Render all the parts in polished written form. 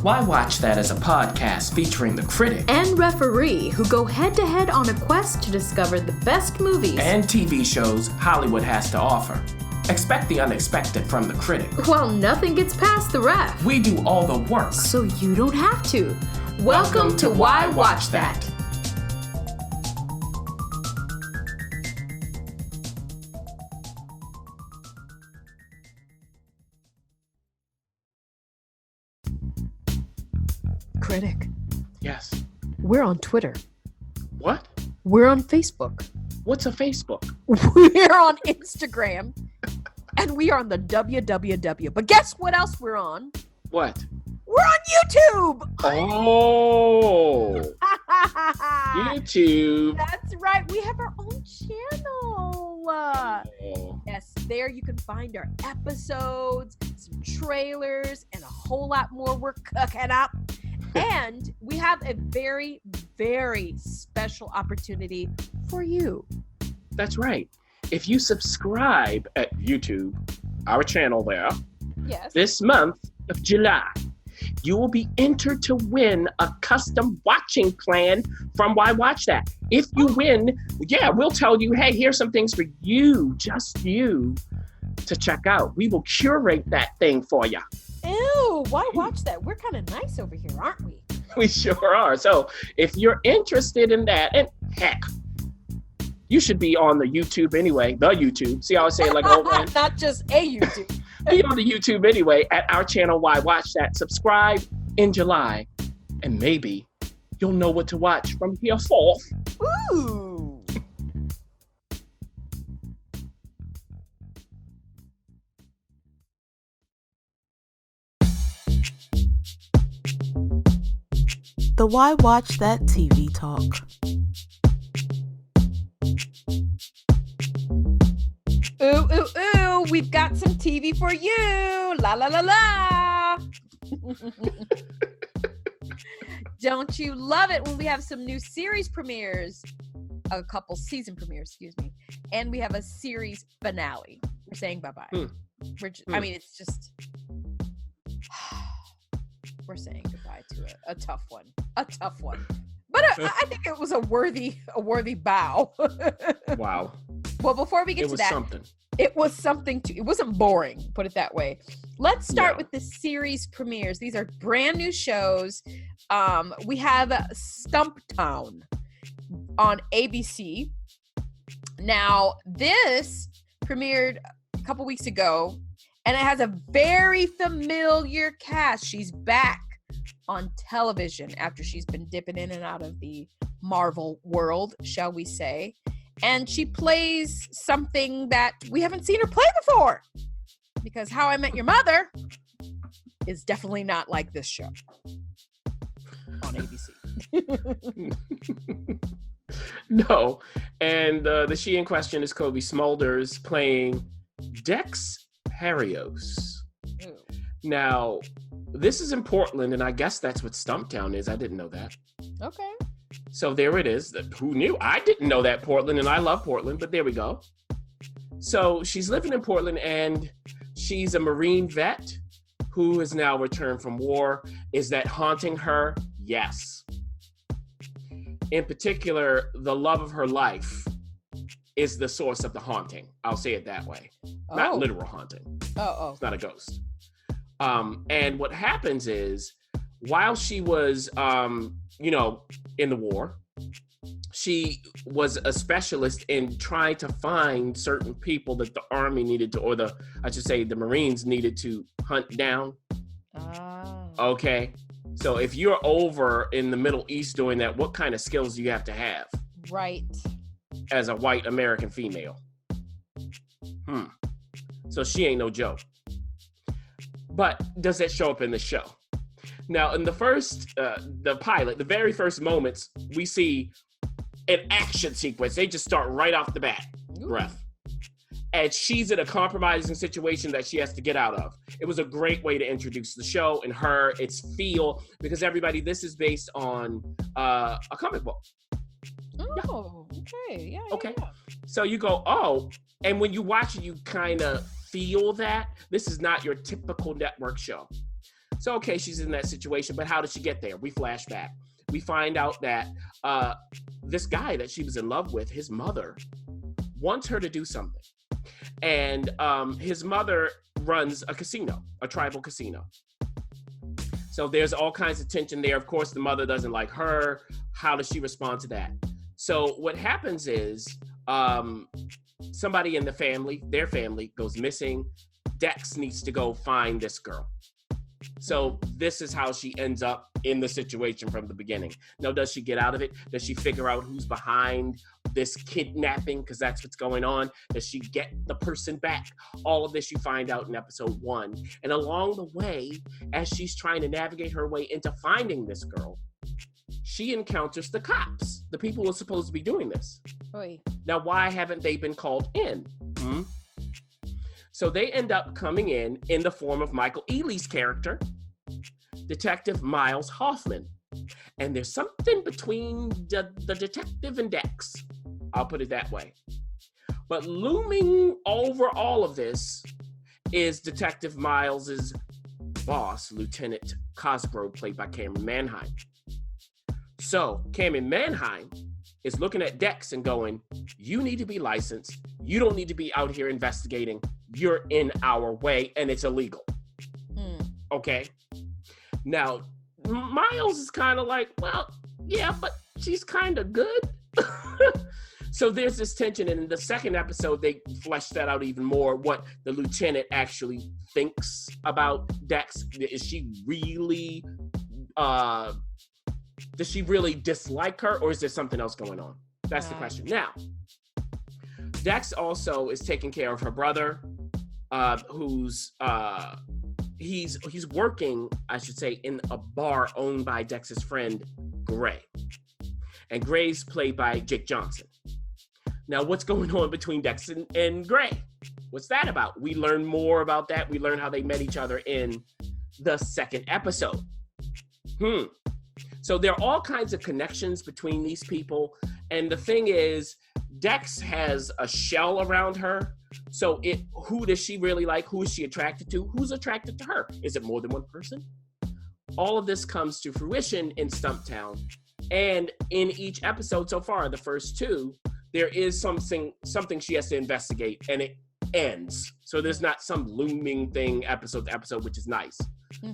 Why Watch That is a podcast featuring the critic and referee who go head-to-head on a quest to discover the best movies and TV shows Hollywood has to offer. Expect the unexpected from the critic. Well, nothing gets past the ref. We do all the work, so you don't have to. Welcome to Why Watch That. Critic. Yes. We're on Twitter. What? We're on Facebook. What's a Facebook? We're on Instagram. And we are on the www. But guess what else we're on? What? We're on YouTube! Oh! YouTube. That's right. We have our own channel. Yes, there you can find our episodes, some trailers, and a whole lot more we're cooking up. And we have a very, very special opportunity for you. That's right. If you subscribe at YouTube, our channel there, yes, this month of July, you will be entered to win a custom watching plan from WhyWatchThat. If you win, we'll tell you, hey, here's some things for you, just you, to check out. We will curate that thing for you. Ew, why watch that? We're kind of nice over here, aren't we? We sure are. So if you're interested in that, and heck, you should be on the YouTube anyway, the YouTube. See how I say it like old man? Not just a YouTube. Be on the YouTube anyway at our channel, Why Watch That. Subscribe in July, and maybe you'll know what to watch from here forth. Ooh. The Why Watch That TV Talk. Ooh, ooh, ooh, we've got some TV for you. La, la, la, la. Don't you love it when we have some new series premieres? A couple season premieres, excuse me. And we have a series finale. We're saying bye-bye. I mean, it's just... We're saying goodbye to a tough one. A tough one. But I think it was a worthy bow. Wow. Well, before we get to that, it was something too. It wasn't boring, put it that way. Let's start with the series premieres. These are brand new shows. We have Stumptown on ABC. Now, this premiered a couple weeks ago, and it has a very familiar cast. She's back on television after she's been dipping in and out of the Marvel world, shall we say. And she plays something that we haven't seen her play before. Because How I Met Your Mother is definitely not like this show on ABC. No. And the she in question is Kobe Smulders playing Dex Parios. Ooh. Now, this is in Portland, and I guess that's what Stumptown is. I didn't know that. Okay. So there it is. Who knew? I didn't know that Portland, and I love Portland, but there we go. So she's living in Portland, and she's a Marine vet who has now returned from war. Is that haunting her? Yes. In particular, the love of her life is the source of the haunting. I'll say it that way. Oh. Not literal haunting. Oh. It's not a ghost. And what happens is, while she was, in the war, she was a specialist in trying to find certain people that the Army needed to, or the Marines needed to hunt down. Oh. Okay. So if you're over in the Middle East doing that, what kind of skills do you have to have? Right. As a white American female. So she ain't no joke. But does that show up in the show? Now, in the first, the pilot, the very first moments, we see an action sequence. They just start right off the bat. Ooh. Breath. And she's in a compromising situation that she has to get out of. It was a great way to introduce the show and her, its feel, because everybody, this is based on a comic book. Oh, okay. Yeah. Okay. Yeah. So you go, oh, and when you watch it, you kind of feel that this is not your typical network show. So, okay, she's in that situation, but how did she get there? We flash back. We find out that this guy that she was in love with, his mother, wants her to do something. And his mother runs a casino, a tribal casino. So there's all kinds of tension there. Of course, the mother doesn't like her. How does she respond to that? So what happens is somebody in the family, their family, goes missing. Dex needs to go find this girl. So this is how she ends up in the situation from the beginning. Now, does she get out of it? Does she figure out who's behind this kidnapping? Because that's what's going on. Does she get the person back? All of this you find out in episode 1. And along the way, as she's trying to navigate her way into finding this girl, she encounters the cops, the people who are supposed to be doing this. Oy. Now, why haven't they been called in? So they end up coming in the form of Michael Ealy's character, Detective Miles Hoffman. And there's something between the detective and Dex. I'll put it that way. But looming over all of this is Detective Miles's boss, Lieutenant Cosgrove, played by Cameron Manheim. So Cameron Manheim is looking at Dex and going, you need to be licensed. You don't need to be out here investigating. You're in our way and it's illegal. Okay. Now, Miles is kind of like, well, yeah, but she's kind of good. So there's this tension. And in the second episode, they flesh that out even more, what the lieutenant actually thinks about Dex. Is she really, does she really dislike her, or is there something else going on? That's the question. Now, Dex also is taking care of her brother, who's he's working, I should say, in a bar owned by Dex's friend Gray, and Gray's played by Jake Johnson. Now, what's going on between Dex and Gray? What's that about? We learn more about that. We learn how they met each other in the second episode. So there are all kinds of connections between these people, and the thing is, Dex has a shell around her. So who does she really like? Who is she attracted to? Who's attracted to her? Is it more than one person? All of this comes to fruition in Stumptown. And in each episode so far, the first 2, there is something she has to investigate, and it ends. So there's not some looming thing episode to episode, which is nice.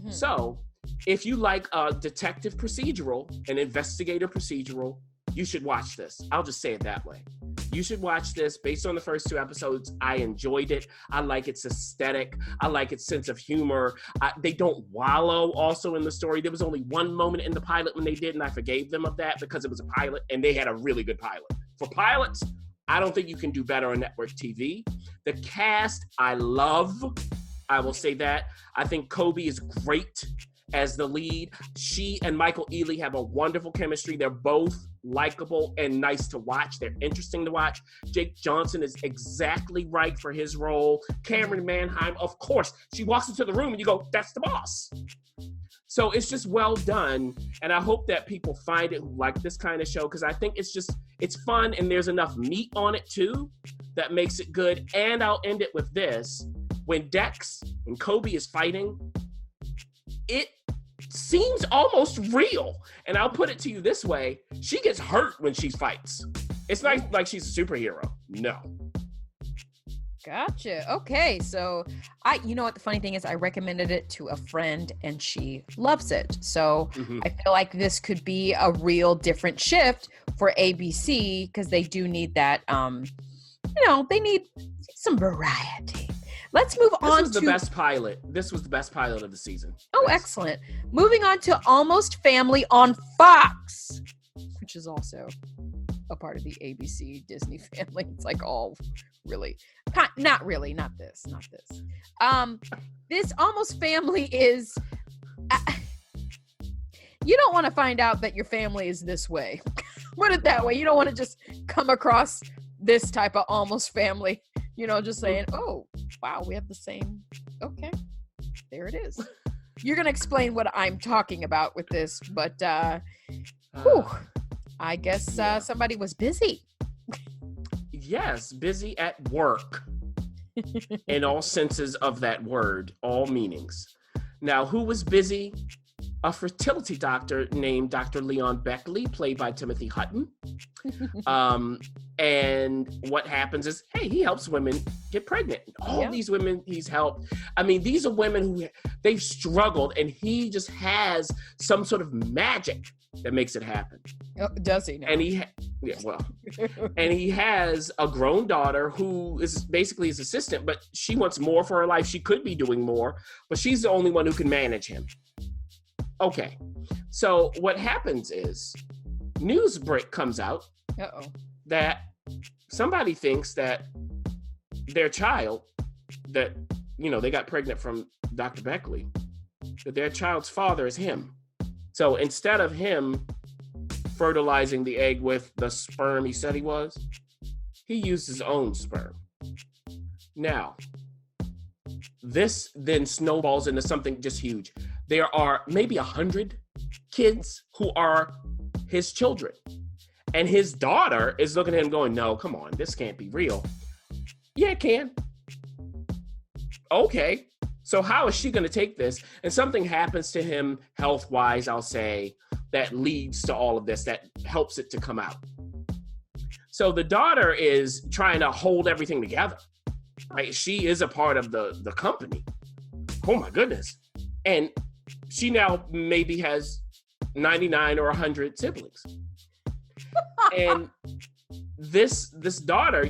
So if you like a detective procedural, an investigator procedural, you should watch this. I'll just say it that way. You should watch this. Based on the first 2 episodes, I enjoyed it. I like its aesthetic. I like its sense of humor. They don't wallow also in the story. There was only one moment in the pilot when they did, and I forgave them of that because it was a pilot, and they had a really good pilot. For pilots, I don't think you can do better on network TV. The cast, I love. I will say that. I think Kobe is great as the lead. She and Michael Ealy have a wonderful chemistry. They're both likable and nice to watch. They're interesting to watch. Jake Johnson is exactly right for his role. Cameron Manheim, of course, she walks into the room and you go, that's the boss. So it's just well done. And I hope that people find it who like this kind of show, because I think it's fun and there's enough meat on it too that makes it good. And I'll end it with this. When Kobe is fighting, it seems almost real. And I'll put it to you this way. She gets hurt when she fights. It's not like she's a superhero. No. Gotcha. Okay. So you know what the funny thing is, I recommended it to a friend and she loves it. So I feel like this could be a real different shift for ABC, because they do need that, they need some variety. Let's move on to... This was the best pilot of the season. Oh, yes. Excellent. Moving on to Almost Family on Fox, which is also a part of the ABC Disney family. It's like all really... Not really, not this. This Almost Family is... you don't want to find out that your family is this way. Put it that way. You don't want to just come across this type of Almost Family, just saying, oh, wow, we have the same. Okay, there it is. You're going to explain what I'm talking about with this, but I guess somebody was busy. Yes, busy at work in all senses of that word, all meanings. Now, who was busy? A fertility doctor named Dr. Leon Bechley, played by Timothy Hutton. And what happens is, hey, he helps women get pregnant. All these women he's helped. I mean, these are women who they've struggled, and he just has some sort of magic that makes it happen. Oh, does he now? And and he has a grown daughter who is basically his assistant, but she wants more for her life. She could be doing more, but she's the only one who can manage him. Okay, so what happens is news break comes out that somebody thinks that their child that, they got pregnant from Dr. Bechley, that their child's father is him. So instead of him fertilizing the egg with the sperm he said he was, he used his own sperm. Now, this then snowballs into something just huge. There are maybe 100 kids who are his children. And his daughter is looking at him going, no, come on, this can't be real. Yeah, it can. Okay, so how is she going to take this? And something happens to him health-wise, I'll say, that leads to all of this, that helps it to come out. So the daughter is trying to hold everything together. Right? She is a part of the company. Oh my goodness. And she now maybe has 99 or 100 siblings. And this daughter,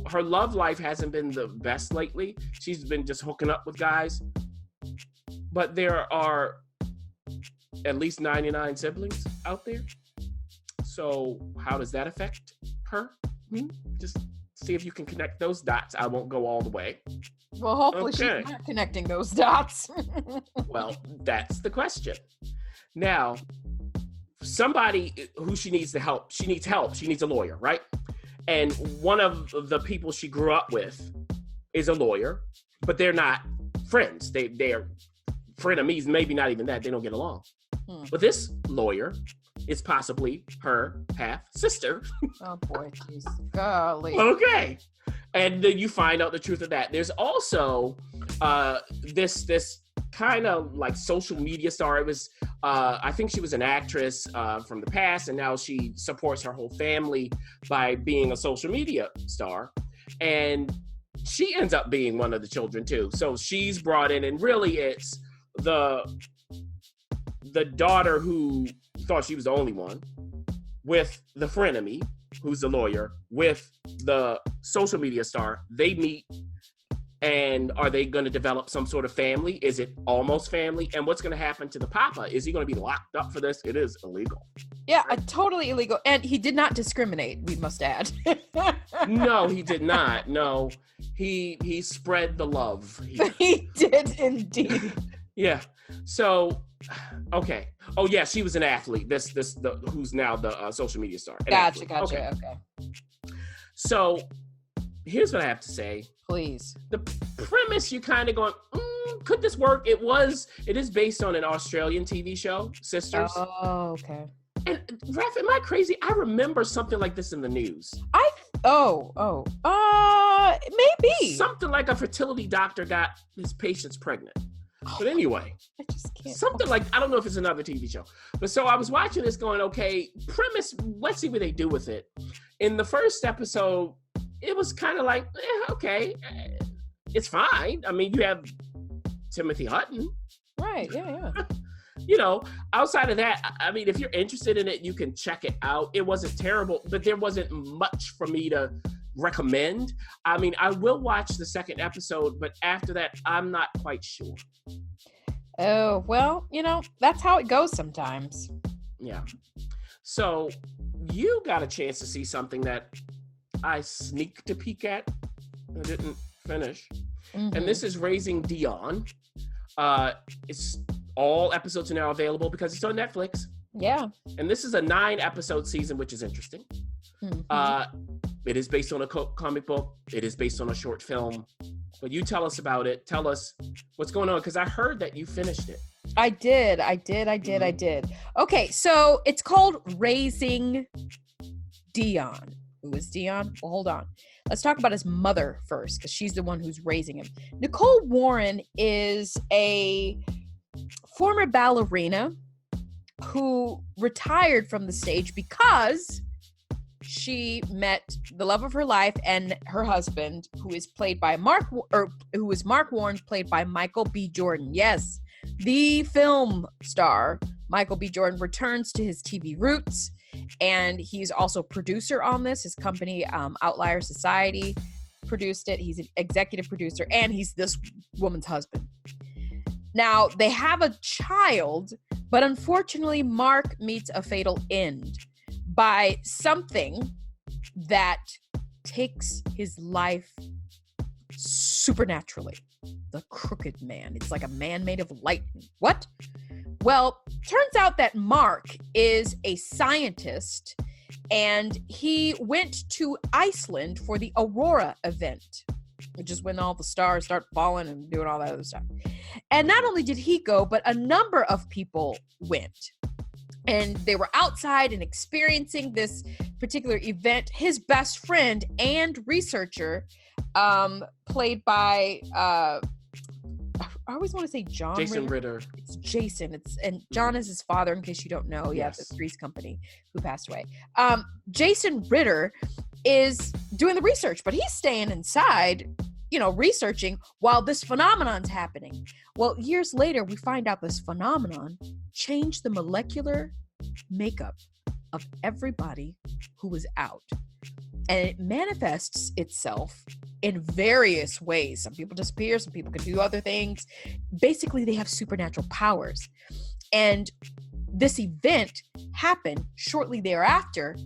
her love life hasn't been the best lately. She's been just hooking up with guys. But there are at least 99 siblings out there. So how does that affect her? Just see if you can connect those dots. I won't go all the way. Well, hopefully she's not connecting those dots. Well, that's the question. Now, somebody who she needs help. She needs a lawyer, right? And one of the people she grew up with is a lawyer, but they're not friends. They're frenemies, maybe not even that. They don't get along. But this lawyer is possibly her half sister. Oh boy, jeez, golly. Okay. And then you find out the truth of that. There's also this kind of like social media star. It was, I think she was an actress from the past, and now she supports her whole family by being a social media star. And she ends up being one of the children too. So she's brought in, and really it's the daughter who thought she was the only one, with the frenemy, who's the lawyer, with the social media star. They meet, and are they going to develop some sort of family? Is it almost family? And what's going to happen to the papa? Is he going to be locked up for this? It is illegal. Yeah, totally illegal. And he did not discriminate, we must add. No, he did not. No, he spread the love. He did indeed. Yeah. So, okay. Oh yeah, she was an athlete. Who's now the social media star. Gotcha. Okay. So, here's what I have to say. Please. The premise, you're kind of going, could this work? It is based on an Australian TV show, Sisters. Oh, okay. And Raph, am I crazy? I remember something like this in the news. Maybe. Something like a fertility doctor got his patients pregnant. But anyway, I just can't. Something like, I don't know if it's another TV show. But so I was watching this going, okay, premise, let's see what they do with it. In the first episode, it was kind of like, okay, it's fine. I mean, you have Timothy Hutton. Right, yeah. Outside of that, I mean, if you're interested in it, you can check it out. It wasn't terrible, but there wasn't much for me to recommend. I mean, I will watch the second episode, but after that, I'm not quite sure. Oh, well, that's how it goes sometimes. Yeah. So you got a chance to see something that I sneaked a peek at. I didn't finish. Mm-hmm. And this is Raising Dion. It's all episodes are now available because it's on Netflix. Yeah. And this is a 9-episode season, which is interesting. Mm-hmm. It is based on a comic book. It is based on a short film. But you tell us about it. Tell us what's going on, because I heard that you finished it. I did. Okay, so it's called Raising Dion. Who is Dion? Well, hold on. Let's talk about his mother first, because she's the one who's raising him. Nicole Warren is a former ballerina who retired from the stage because she met the love of her life and her husband, who is Mark Warren, played by Michael B. Jordan. Yes, the film star Michael B. Jordan returns to his TV roots, and he's also producer on this. His company, Outlier Society, produced it. He's an executive producer, and he's this woman's husband. Now, they have a child, but unfortunately, Mark meets a fatal end by something that takes his life supernaturally. The Crooked Man. It's like a man made of lightning. What? Well, turns out that Mark is a scientist, and he went to Iceland for the Aurora event, which is when all the stars start falling and doing all that other stuff. And not only did he go, but a number of people went. And they were outside and experiencing this particular event. His best friend and researcher, played by, I always want to say John Jason Ritter. It's Jason. And John is his father, in case you don't know. Yes. The Three's Company, who passed away. Jason Ritter is doing the research, but he's staying inside, researching while this phenomenon's happening. Well, years later, we find out this phenomenon changed the molecular makeup of everybody who was out. And it manifests itself in various ways. Some people disappear, some people can do other things. Basically, they have supernatural powers. And this event happened shortly thereafter.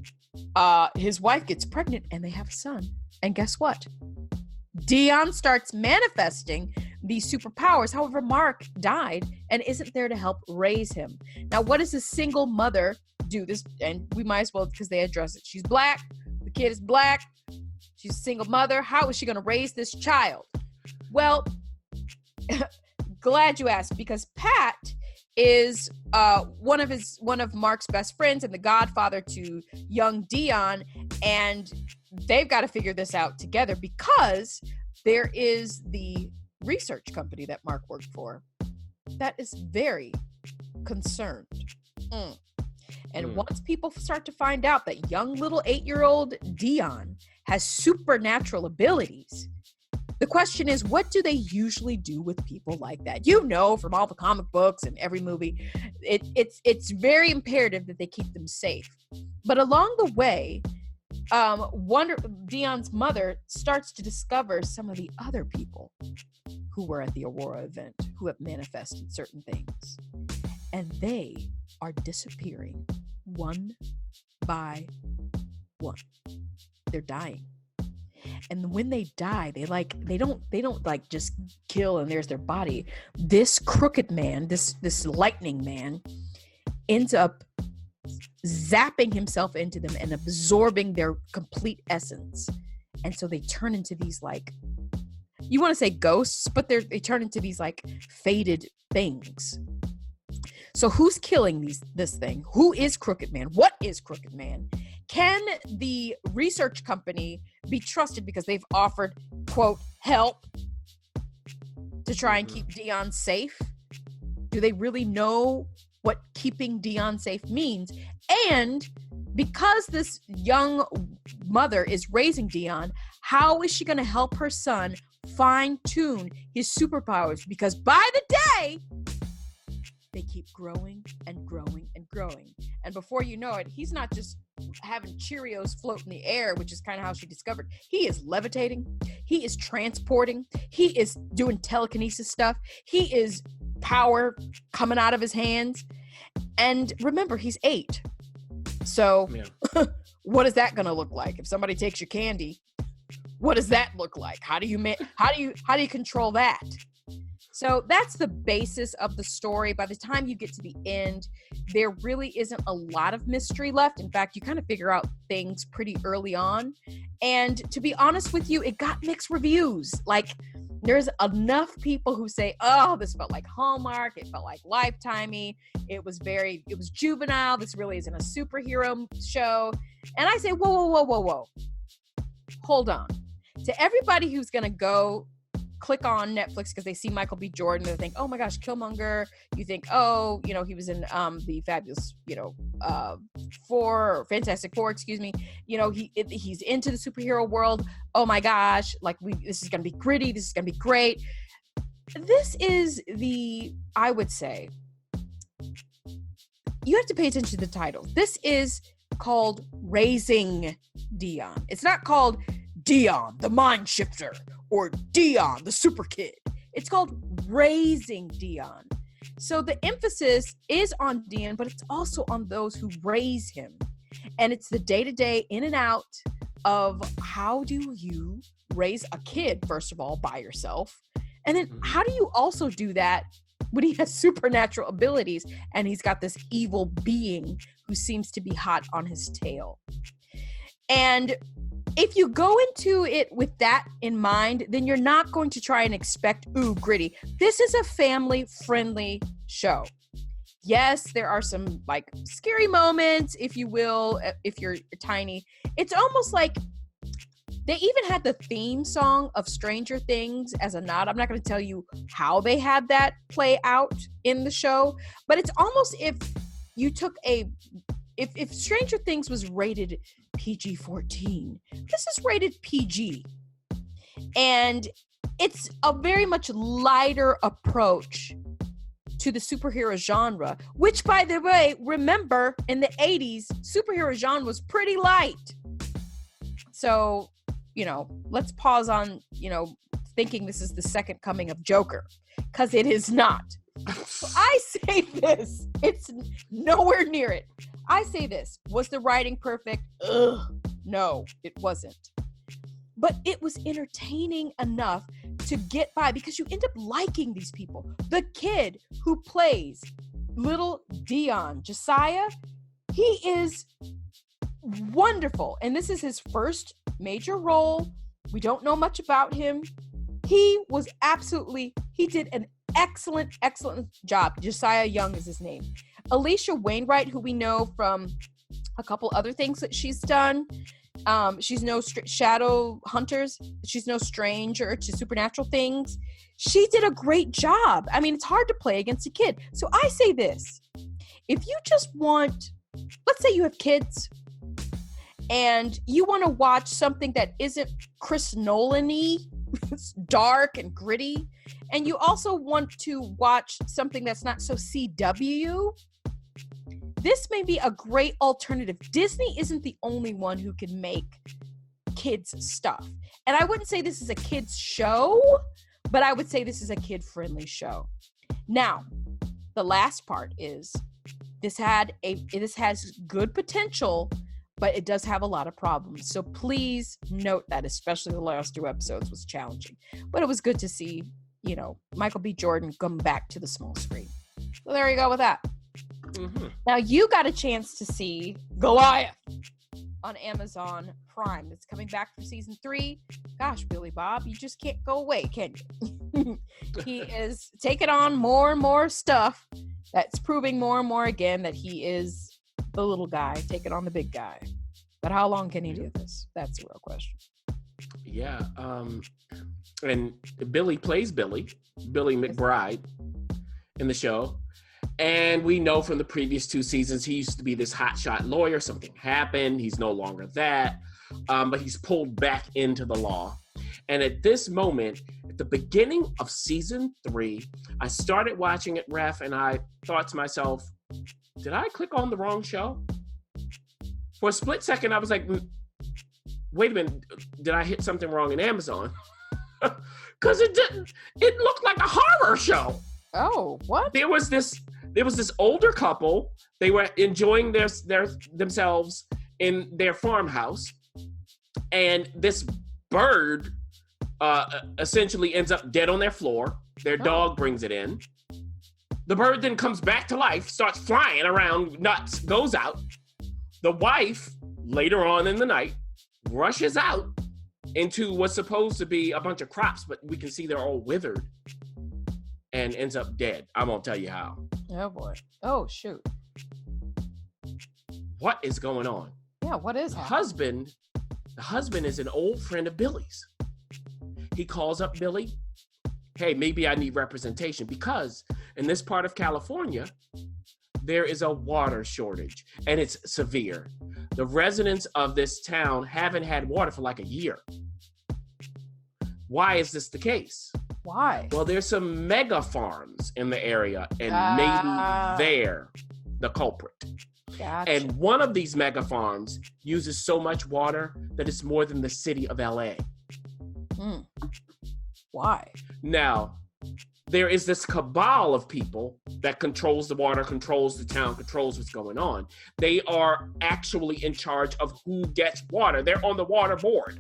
His wife gets pregnant and they have a son. And guess what? Dion starts manifesting these superpowers. However, Mark died and isn't there to help raise him. Now, what does a single mother do? This, and we might as well, because they address it. She's Black. The kid is Black. She's a single mother. How is she going to raise this child? Well, glad you asked, because Pat is one of Mark's best friends and the godfather to young Dion, and they've got to figure this out together because there is the research company that Mark worked for that is very concerned. And once people start to find out that young little 8-year-old Dion has supernatural abilities, the question is, what do they usually do with people like that? From all the comic books and every movie, it's very imperative that they keep them safe. But along the way, Dion's mother starts to discover some of the other people who were at the Aurora event who have manifested certain things. And they are disappearing one by one. They're dying. And when they die, they don't like just kill and there's their body. This crooked man, this lightning man, ends up zapping himself into them and absorbing their complete essence. And so they turn into these, like, you want to say ghosts, but they turn into these like faded things. So who's killing this thing? Who is Crooked Man? What is Crooked Man? Can the research company be trusted because they've offered, quote, help to try and keep Dion safe? Do they really know what keeping Dion safe means? And because this young mother is raising Dion, how is she going to help her son fine-tune his superpowers? Because by the day, they keep growing and growing and growing. And before you know it, he's not just having Cheerios float in the air, which is kind of how she discovered. He is levitating. He is transporting. He is doing telekinesis stuff. He is power coming out of his hands. And remember, he's 8. So what is that going to look like? If somebody takes your candy, what does that look like? How do you control that? So that's the basis of the story. By the time you get to the end, there really isn't a lot of mystery left. In fact, you kind of figure out things pretty early on. And to be honest with you, it got mixed reviews. Like, there's enough people who say, oh, this felt like Hallmark. It felt like Lifetimey. It was juvenile. This really isn't a superhero show. And I say, whoa. Hold on. To everybody who's going to go click on Netflix because they see Michael B. Jordan. They think, oh my gosh, Killmonger. You think, oh, you know, he was in the fabulous, you know, Fantastic Four, excuse me. You know, he's into the superhero world. Oh my gosh, like this is gonna be gritty. This is gonna be great. This is I would say, you have to pay attention to the title. This is called Raising Dion. It's not called Dion, the Mind Shifter, or Dion, the Super Kid. It's called Raising Dion. So the emphasis is on Dion, but it's also on those who raise him. And it's the day-to-day in and out of how do you raise a kid, first of all, by yourself? And then how do you also do that when he has supernatural abilities and he's got this evil being who seems to be hot on his tail? And if you go into it with that in mind, then you're not going to try and expect, gritty. This is a family-friendly show. Yes, there are some like scary moments, if you will, if you're tiny. It's almost like they even had the theme song of Stranger Things as a nod. I'm not going to tell you how they had that play out in the show, but it's almost if you took if Stranger Things was rated PG-14, this is rated PG. And it's a very much lighter approach to the superhero genre, which, by the way, remember in the 80s, superhero genre was pretty light. So, you know, let's pause on, you know, thinking this is the second coming of Joker, because it is not. So I say this, it's nowhere near it. I say this, was the writing perfect? No, it wasn't. But it was entertaining enough to get by because you end up liking these people. The kid who plays little Dion, Josiah, he is wonderful. And this is his first major role. We don't know much about him. He did an excellent job. Josiah Young is his name. Alicia Wainwright, who we know from a couple other things that she's done. She's no Shadow Hunters. She's no stranger to supernatural things. She did a great job. I mean, it's hard to play against a kid. So I say this. If you just want, let's say you have kids and you want to watch something that isn't Chris Nolan-y, it's dark and gritty, and you also want to watch something that's not so CW, this may be a great alternative. Disney isn't the only one who can make kids stuff. And I wouldn't say this is a kids show, but I would say this is a kid-friendly show. Now, the last part is this has good potential, but it does have a lot of problems. So please note that, especially the last 2 episodes was challenging. But it was good to see, you know, Michael B. Jordan come back to the small screen. So there you go with that. Mm-hmm. Now you got a chance to see Goliath on Amazon Prime. It's coming back for season 3. Gosh, Billy Bob, you just can't go away, can you? He is taking on more and more stuff that's proving more and more again that he is the little guy taking on the big guy. But how long can he do this? That's the real question. Yeah. And Billy plays Billy McBride in the show. And we know from the previous 2 seasons, he used to be this hotshot lawyer. Something happened. He's no longer that. But he's pulled back into the law. And at this moment, at the beginning of season 3, I started watching it, Ref, and I thought to myself, did I click on the wrong show? For a split second, I was like, wait a minute, did I hit something wrong in Amazon? Because it looked like a horror show. Oh, what? There was this older couple. They were enjoying themselves in their farmhouse, and this bird essentially ends up dead on their floor. Their dog brings it in. The bird then comes back to life, starts flying around nuts, goes out. The wife, later on in the night, rushes out into what's supposed to be a bunch of crops, but we can see they're all withered, and ends up dead. I won't tell you how. Oh boy. Oh shoot. What is going on? Yeah, what is happening? The husband is an old friend of Billy's. He calls up Billy hey, maybe I need representation, because in this part of California, there is a water shortage, and it's severe. The residents of this town haven't had water for like a year. Why is this the case? Why? Well, there's some mega farms in the area, and maybe they're the culprit. Gotcha. And one of these mega farms uses so much water that it's more than the city of LA. Why? Now, there is this cabal of people that controls the water, controls the town, controls what's going on. They are actually in charge of who gets water. They're on the water board.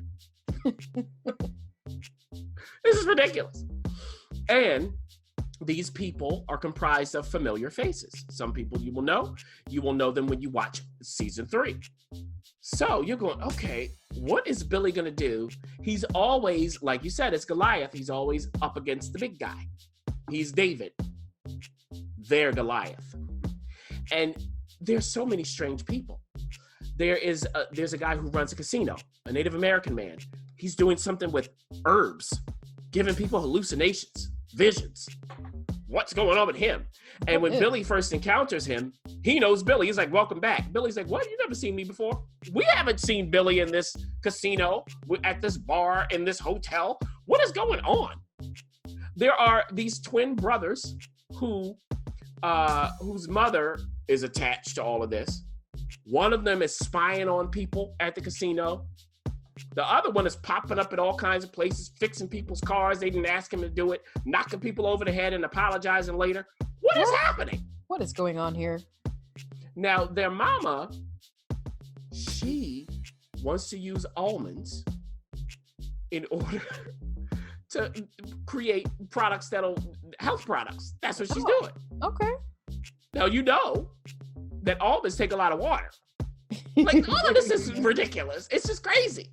This is ridiculous. And these people are comprised of familiar faces. Some people you will know them when you watch season 3. So you're going, okay, what is Billy gonna do? He's always, like you said, it's Goliath. He's always up against the big guy. He's David. They're Goliath. And there's so many strange people. There's a guy who runs a casino, a Native American man. He's doing something with herbs, giving people hallucinations, visions. What's going on with him? And when Billy first encounters him, he knows Billy. He's like, welcome back. Billy's like, what? You never seen me before? We haven't seen Billy in this casino, at this bar, in this hotel. What is going on? There are these twin brothers whose mother is attached to all of this. One of them is spying on people at the casino. The other one is popping up at all kinds of places, fixing people's cars. They didn't ask him to do it, knocking people over the head and apologizing later. What is happening? What is going on here? Now, their mama, she wants to use almonds in order to create products health products. That's what she's doing. Okay. Now, you know that almonds take a lot of water. Like, all of this is ridiculous. It's just crazy.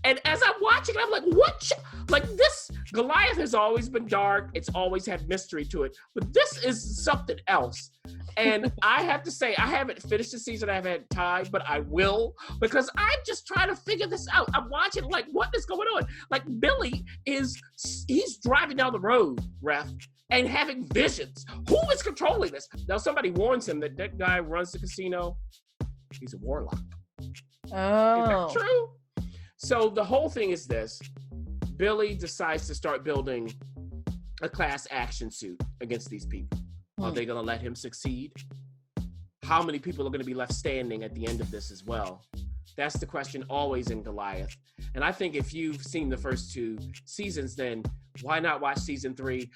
And as I'm watching it, I'm like, what? Like, this Goliath has always been dark. It's always had mystery to it. But this is something else. And I have to say, I haven't finished the season. I haven't had time, but I will, because I'm just trying to figure this out. I'm watching, like, what is going on? Like, Billy he's driving down the road, Ref, and having visions. Who is controlling this? Now, somebody warns him that guy runs the casino. He's a warlock. Oh. Is that true? So the whole thing is this. Billy decides to start building a class action suit against these people. Are they going to let him succeed? How many people are going to be left standing at the end of this as well? That's the question always in Goliath. And I think if you've seen the first 2 seasons, then why not watch season 3?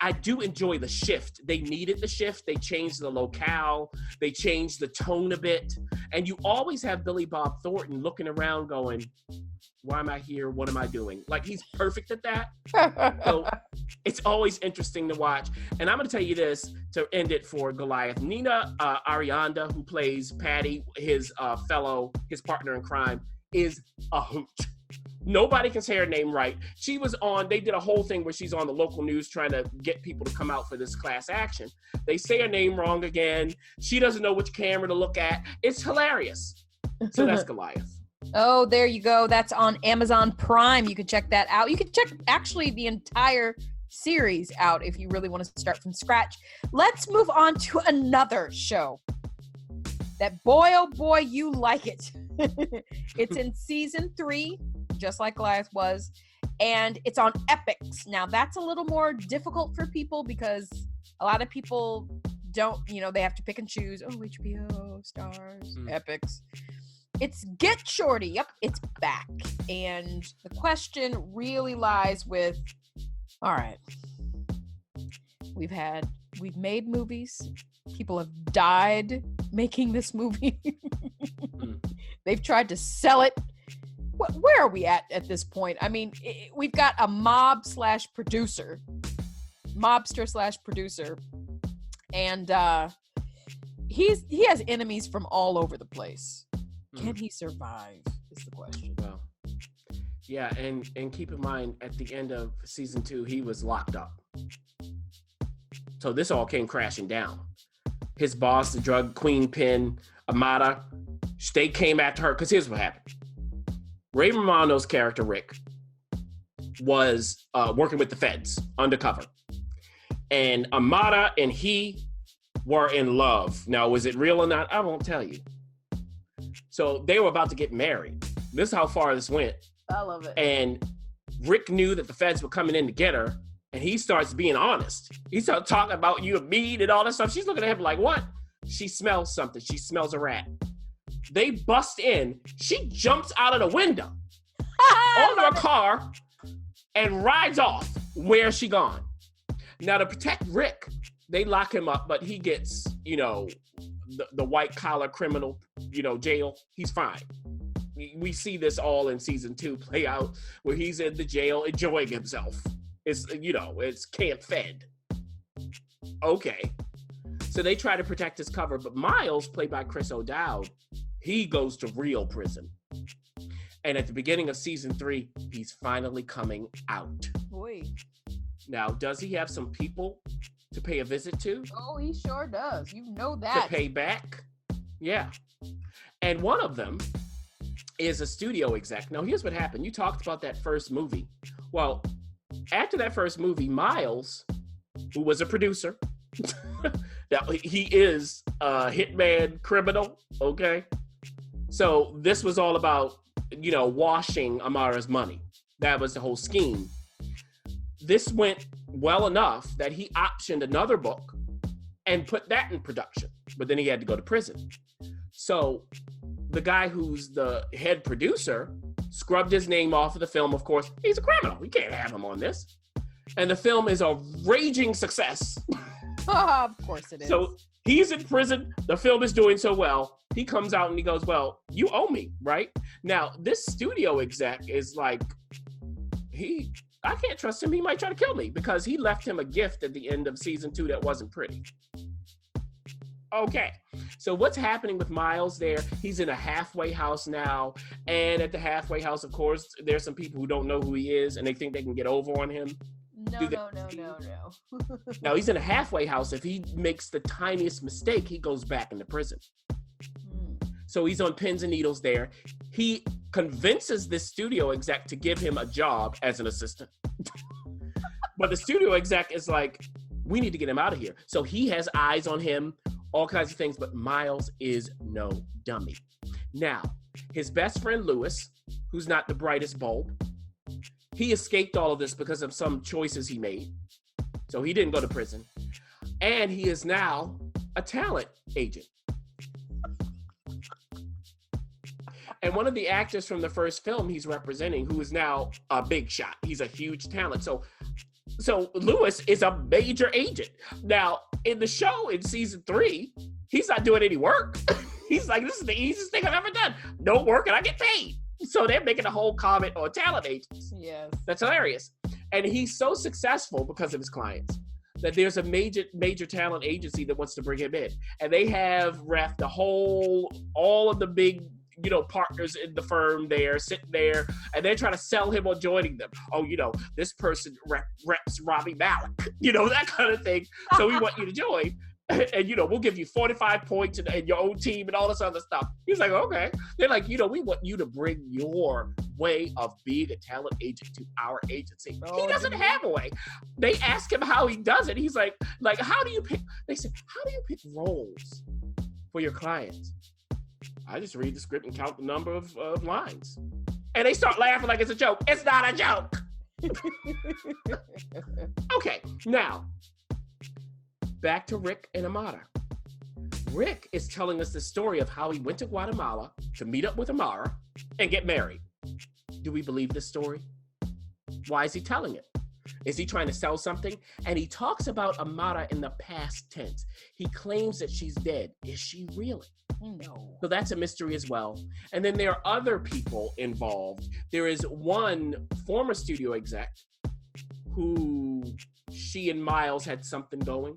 I do enjoy the shift. They needed the shift. They changed the locale. They changed the tone a bit. And you always have Billy Bob Thornton looking around going, why am I here? What am I doing? Like, he's perfect at that. So it's always interesting to watch. And I'm going to tell you this to end it for Goliath. Nina Arianda, who plays Patty, his partner in crime, is a hoot. Nobody can say her name right. They did a whole thing where she's on the local news trying to get people to come out for this class action. They say her name wrong again. She doesn't know which camera to look at. It's hilarious. So that's Goliath. Oh, there you go. That's on Amazon Prime. You can check that out. You can check actually the entire series out if you really want to start from scratch. Let's move on to another show that, boy, oh boy, you like it. It's in season 3, just like Goliath was, and it's on Epix. Now, that's a little more difficult for people because a lot of people don't, they have to pick and choose. Oh, HBO, Stars, Epix. It's Get Shorty. Yep, it's back. And the question really lies with, all right, we've made movies. People have died making this movie. They've tried to sell it. Where are we at this point? I mean, we've got a mobster/producer, and he has enemies from all over the place. Can he survive is the question. Well, yeah, and keep in mind, at the end of season 2, he was locked up. So this all came crashing down. His boss, the drug queen Amada, they came after her, because here's what happened. Ray Romano's character, Rick, was working with the feds undercover. And Amara and he were in love. Now, was it real or not? I won't tell you. So they were about to get married. This is how far this went. I love it. And Rick knew that the feds were coming in to get her, and he starts being honest. He starts talking about you and me and all that stuff. She's looking at him like, what? She smells something. She smells a rat. They bust in. She jumps out of the window on her car and rides off. Where's she gone? Now, to protect Rick, they lock him up, but he gets, the white collar criminal, jail. He's fine. We see this all in season 2 play out, where he's in the jail enjoying himself. It's, it's Camp Fed. Okay. So they try to protect his cover, but Miles, played by Chris O'Dowd, he goes to real prison. And at the beginning of season 3, he's finally coming out. Boy. Now, does he have some people to pay a visit to? Oh, he sure does. You know that. To pay back? Yeah. And one of them is a studio exec. Now, here's what happened. You talked about that first movie. Well, after that first movie, Miles, who was a producer, now he is a hitman criminal, okay? So this was all about, washing Amara's money. That was the whole scheme. This went well enough that he optioned another book and put that in production, but then he had to go to prison. So the guy who's the head producer scrubbed his name off of the film. Of course, he's a criminal. We can't have him on this. And the film is a raging success. Of course it is. So he's in prison. The film is doing so well. He comes out and he goes, well, you owe me, right? Now, this studio exec is like, I can't trust him. He might try to kill me, because he left him a gift at the end of season 2 that wasn't pretty. Okay. So what's happening with Miles there? He's in a halfway house now. And at the halfway house, of course, there's some people who don't know who he is and they think they can get over on him. No. Now, he's in a halfway house. If he makes the tiniest mistake, he goes back into prison. So he's on pins and needles there. He convinces this studio exec to give him a job as an assistant. But the studio exec is like, we need to get him out of here. So he has eyes on him, all kinds of things, but Miles is no dummy. Now, his best friend, Lewis, who's not the brightest bulb, he escaped all of this because of some choices he made. So he didn't go to prison. And he is now a talent agent. And one of the actors from the first film he's representing, who is now a big shot. He's a huge talent. So Lewis is a major agent. Now, in the show, in season 3, he's not doing any work. He's like, this is the easiest thing I've ever done. No work and I get paid. So they're making a whole comment on talent agents. Yes. That's hilarious. And he's so successful because of his clients that there's a major talent agency that wants to bring him in. And they have ref all of the big, partners in the firm there, sitting there, and they're trying to sell him on joining them. Oh, this person reps Robbie Malek, that kind of thing. So we want you to join. And, we'll give you 45 points and your own team and all this other stuff. He's like, okay. They're like, we want you to bring your way of being a talent agent to our agency. He doesn't have a way. They ask him how he does it. He's like, how do you pick? They said, how do you pick roles for your clients? I just read the script and count the number of lines. And they start laughing like it's a joke. It's not a joke. Okay, now, back to Rick and Amara. Rick is telling us the story of how he went to Guatemala to meet up with Amara and get married. Do we believe this story? Why is he telling it? Is he trying to sell something? And he talks about Amara in the past tense. He claims that she's dead. Is she really? No. So that's a mystery as well. And then there are other people involved. There is one former studio exec who she and Miles had something going.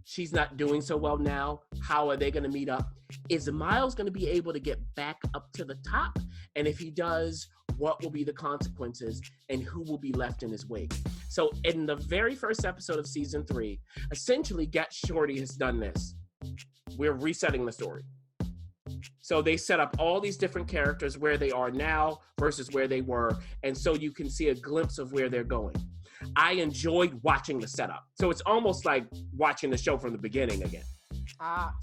She's not doing so well now. How are they going to meet up? Is Miles going to be able to get back up to the top? And if he does, what will be the consequences and who will be left in his wake? So in the very first episode of season 3, essentially Get Shorty has done this. We're resetting the story. So they set up all these different characters where they are now versus where they were. And so you can see a glimpse of where they're going. I enjoyed watching the setup. So it's almost like watching the show from the beginning again.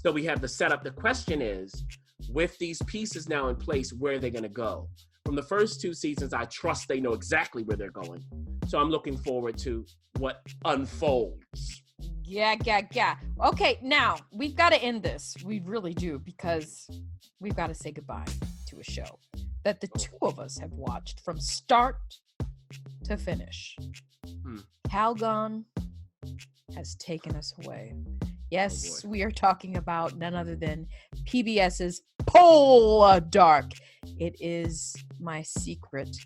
So we have the setup. The question is, with these pieces now in place, where are they going to go? From the first 2 seasons, I trust they know exactly where they're going. So I'm looking forward to what unfolds. Yeah. Okay, now we've got to end this. We really do, because we've got to say goodbye to a show that the two of us have watched from start to finish. Calgon has taken us away. Yes, we are talking about none other than PBS's Poldark. It is my secret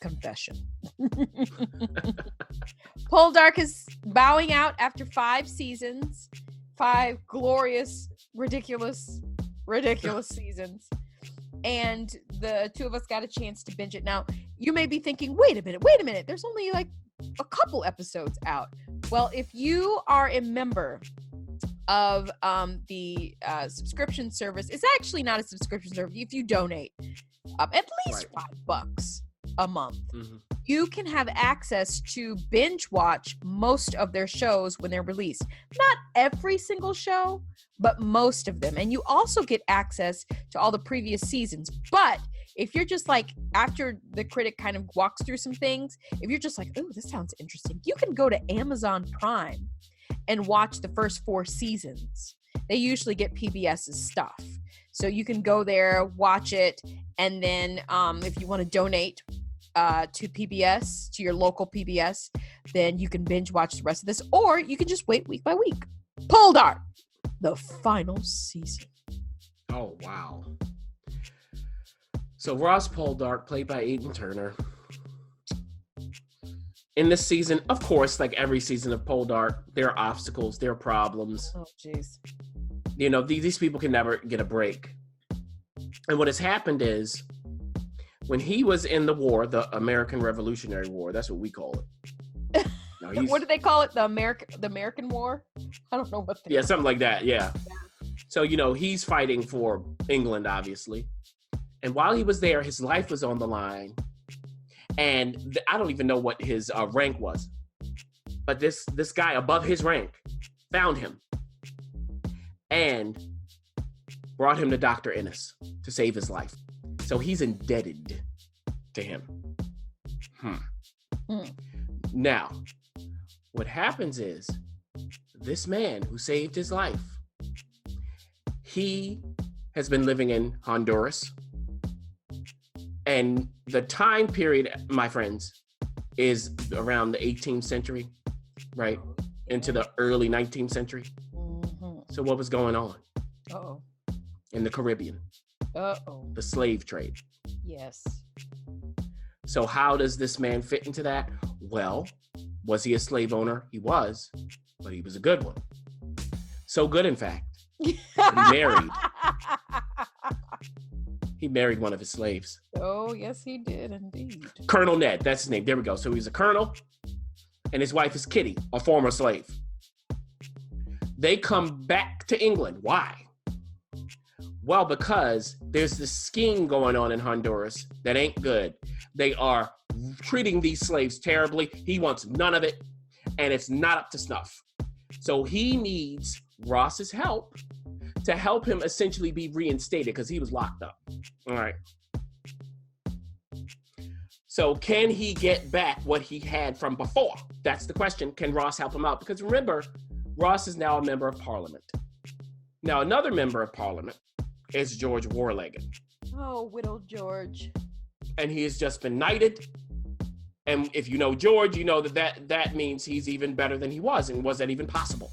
confession. Poldark is bowing out after 5 seasons, 5 glorious, ridiculous seasons. And the two of us got a chance to binge it. Now, you may be thinking, wait a minute, there's only like a couple episodes out. Well, if you are a member of the subscription service, it's actually not a subscription service. If you donate at least $5 a month, you can have access to binge watch most of their shows when they're released. Not every single show, but most of them. And you also get access to all the previous seasons. But if you're just like, after the critic kind of walks through some things, if you're just like, oh, this sounds interesting, you can go to Amazon Prime and watch the first 4 seasons. They usually get PBS's stuff. So you can go there, watch it, and then if you want to donate to PBS, to your local PBS, then you can binge watch the rest of this, or you can just wait week by week. Poldark, the final season. Oh, wow. So Ross Poldark, played by Aidan Turner. In this season, of course, like every season of Poldark, there are obstacles, there are problems. Oh, jeez. You know, these people can never get a break. And what has happened is, when he was in the war, the American Revolutionary War, that's what we call it. No, what do they call it? The American War? I don't know what they call something like that, yeah. So, you know, he's fighting for England, obviously. And while he was there, his life was on the line. And I don't even know what his rank was. But this guy above his rank found him and brought him to Dr. Ennis to save his life. So he's indebted to him. Now, what happens is, this man who saved his life, he has been living in Honduras. And the time period, my friends, is around the 18th century, right? Into the early 19th century. So what was going on? In the Caribbean? The slave trade. Yes. So how does this man fit into that? Well, was he a slave owner? He was, but he was a good one. So good, in fact, he married one of his slaves. Oh, yes, he did indeed. Colonel Ned, that's his name. There we go. So he's a colonel, and his wife is Kitty, a former slave. They come back to England. Why? Well, because there's this scheme going on in Honduras that ain't good. They are treating these slaves terribly. He wants none of it, and it's not up to snuff. So he needs Ross's help to help him essentially be reinstated, because he was locked up. All right. So can he get back what he had from before? That's the question. Can Ross help him out? Because remember, Ross is now a member of Parliament. Now, another member of Parliament is George Warlegan. Oh, widow George. And he has just been knighted. And if you know George, you know that means he's even better than he was. And was that even possible?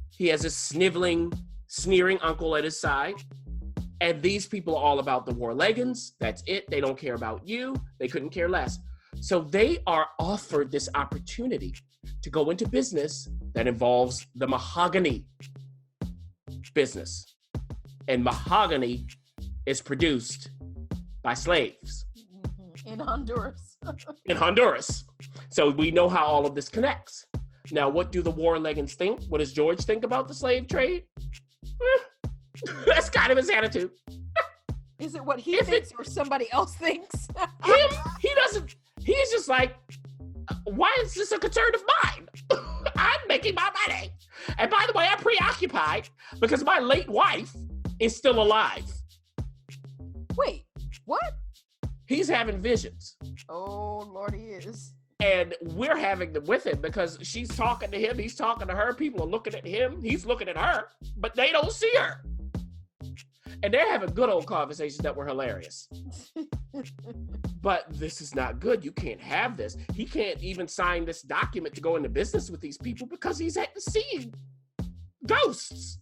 He has a sniveling, sneering uncle at his side. And these people are all about the Warlegans. That's it. They don't care about you. They couldn't care less. So they are offered this opportunity to go into business that involves the mahogany business. And mahogany is produced by slaves. In Honduras. In Honduras. So we know how all of this connects. Now, what do the Warlegans think? What does George think about the slave trade? That's kind of his attitude. Is it what he thinks or somebody else thinks? He's just like, why is this a concern of mine? I'm making my money. And by the way, I'm preoccupied because my late wife is still alive. Wait, what? He's having visions. Oh, Lord, he is. And we're having them with him because she's talking to him, he's talking to her, people are looking at him, he's looking at her, but they don't see her. And they're having good old conversations that were hilarious. But this is not good. You can't have this. He can't even sign this document to go into business with these people because he's seeing ghosts.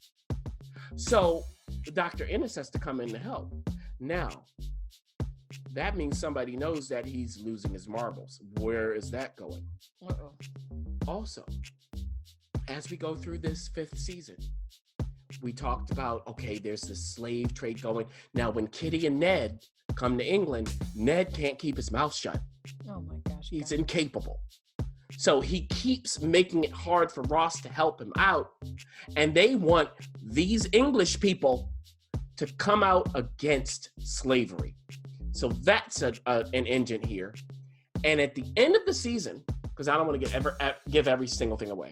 So Dr. Ennis has to come in to help. Now, that means somebody knows that he's losing his marbles. Where is that going? Uh-oh. Also, as we go through this 5th season, we talked about, okay, there's this slave trade going. Now, when Kitty and Ned come to England, Ned can't keep his mouth shut. Oh my gosh. He's incapable. So he keeps making it hard for Ross to help him out. And they want these English people to come out against slavery. So that's an engine here. And at the end of the season, because I don't want to give every single thing away.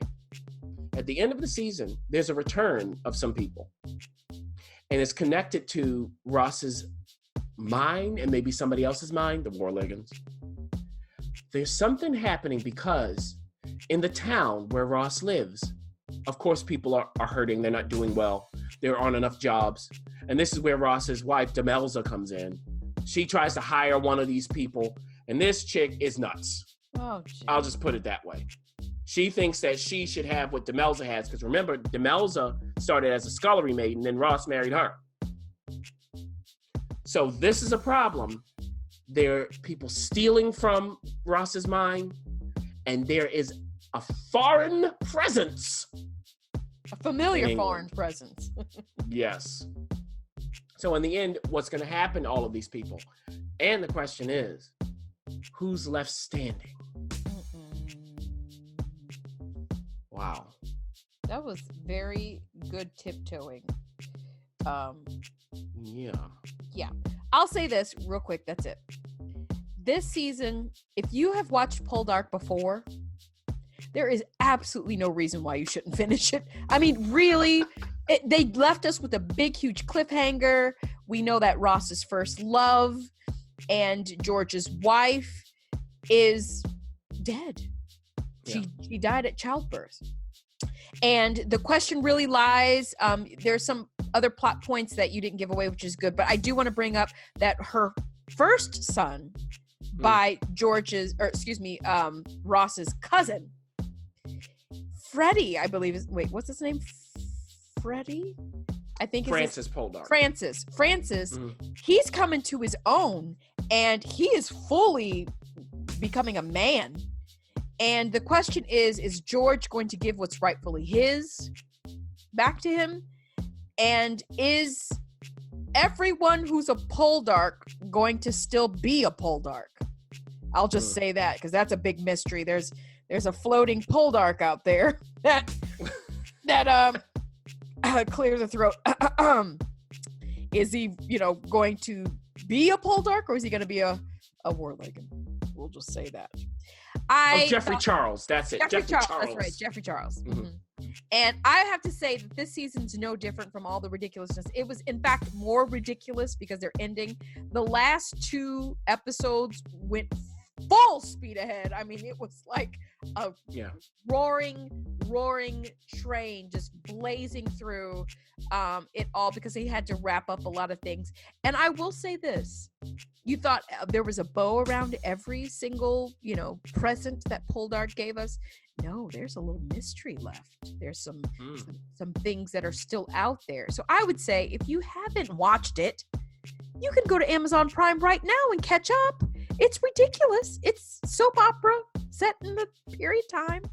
At the end of the season, there's a return of some people. And it's connected to Ross's mind and maybe somebody else's mind, the Warlegans. There's something happening because in the town where Ross lives, of course, people are hurting. They're not doing well. There aren't enough jobs. And this is where Ross's wife, Demelza, comes in. She tries to hire one of these people. And this chick is nuts. Oh, geez. I'll just put it that way. She thinks that she should have what Demelza has. Because remember, Demelza started as a scullery maid and then Ross married her. So this is a problem. There are people stealing from Ross's mind. And there is a foreign presence. A familiar foreign presence. Yes. So in the end, what's going to happen to all of these people? And the question is, who's left standing? Wow. That was very good tiptoeing. Yeah. I'll say this real quick. That's it. This season, if you have watched Poldark before, there is absolutely no reason why you shouldn't finish it. I mean, really, they left us with a big, huge cliffhanger. We know that Ross's first love and George's wife is dead. Yeah. She died at childbirth. And the question really lies, there's some other plot points that you didn't give away, which is good. But I do want to bring up that her first son by Ross's cousin, Freddie, I believe what's his name? Freddie? I think Francis Poldark. Francis. He's coming to his own and he is fully becoming a man. And the question is George going to give what's rightfully his back to him? And is everyone who's a Poldark going to still be a Poldark? I'll just say that because that's a big mystery. There's a floating Poldark out there that clear the throat. Is he, going to be a Poldark or is he going to be a Warlegan? We'll just say that. Jeffrey Charles. That's it. Jeffrey Charles. That's right. Jeffrey Charles. Mm-hmm. And I have to say that this season's no different from all the ridiculousness. It was, in fact, more ridiculous because they're ending. The last 2 episodes went full speed ahead. I mean, it was like a roaring train just blazing through it all because they had to wrap up a lot of things. And I will say this. You thought there was a bow around every single, present that Poldark gave us. No, there's a little mystery left. There's some things that are still out there. So I would say if you haven't watched it, you can go to Amazon Prime right now and catch up. It's ridiculous. It's soap opera set in the period time.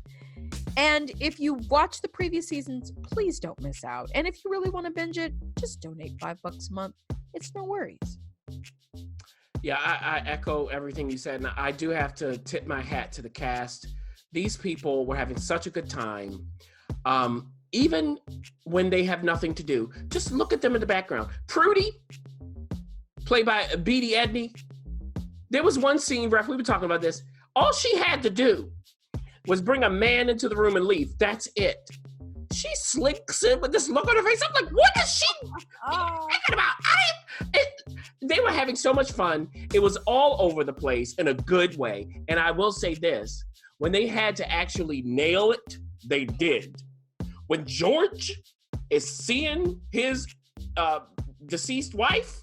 And if you watch the previous seasons, please don't miss out. And if you really want to binge it, just donate $5 a month. It's no worries. Yeah, I echo everything you said. And I do have to tip my hat to the cast. These people were having such a good time. even when they have nothing to do, just look at them in the background. Prudy, played by Beatty Edney. There was one scene, Ref, we were talking about this. All she had to do was bring a man into the room and leave. That's it. She slinks in with this look on her face. I'm like, what is she thinking about? They were having so much fun. It was all over the place in a good way. And I will say this, when they had to actually nail it, they did. When George is seeing his deceased wife,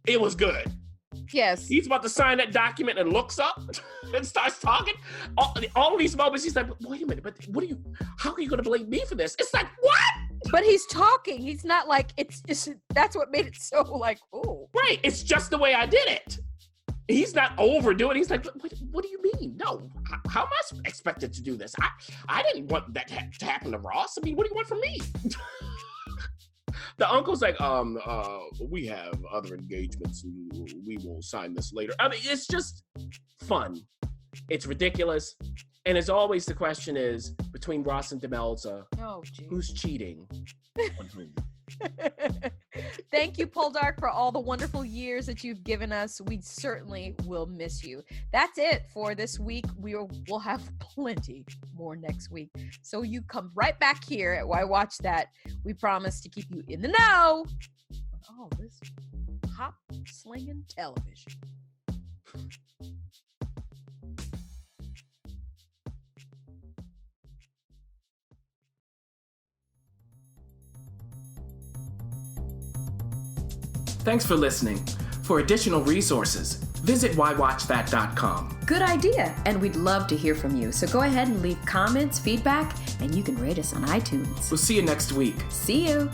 it was good. Yes. He's about to sign that document and looks up and starts talking. All these moments, he's like, wait a minute, but how are you going to blame me for this? It's like, what? But he's talking. He's not like, it's that's what made it so like, oh. Right. It's just the way I did it. He's not overdoing it. He's like, what do you mean? No. How am I expected to do this? I didn't want that to happen to Ross. I mean, what do you want from me? The uncle's like, we have other engagements and we will sign this later. I mean, it's just fun. It's ridiculous. And as always, the question is, between Ross and Demelza, who's cheating on whom? Thank you, Poldark, for all the wonderful years that you've given us. We certainly will miss you. That's it for this week. We'll have plenty more next week. So you come right back here at Why Watch That. We promise to keep you in the know on all this hop slinging television. Thanks for listening. For additional resources, visit WhyWatchThat.com. Good idea, and we'd love to hear from you. So go ahead and leave comments, feedback, and you can rate us on iTunes. We'll see you next week. See you.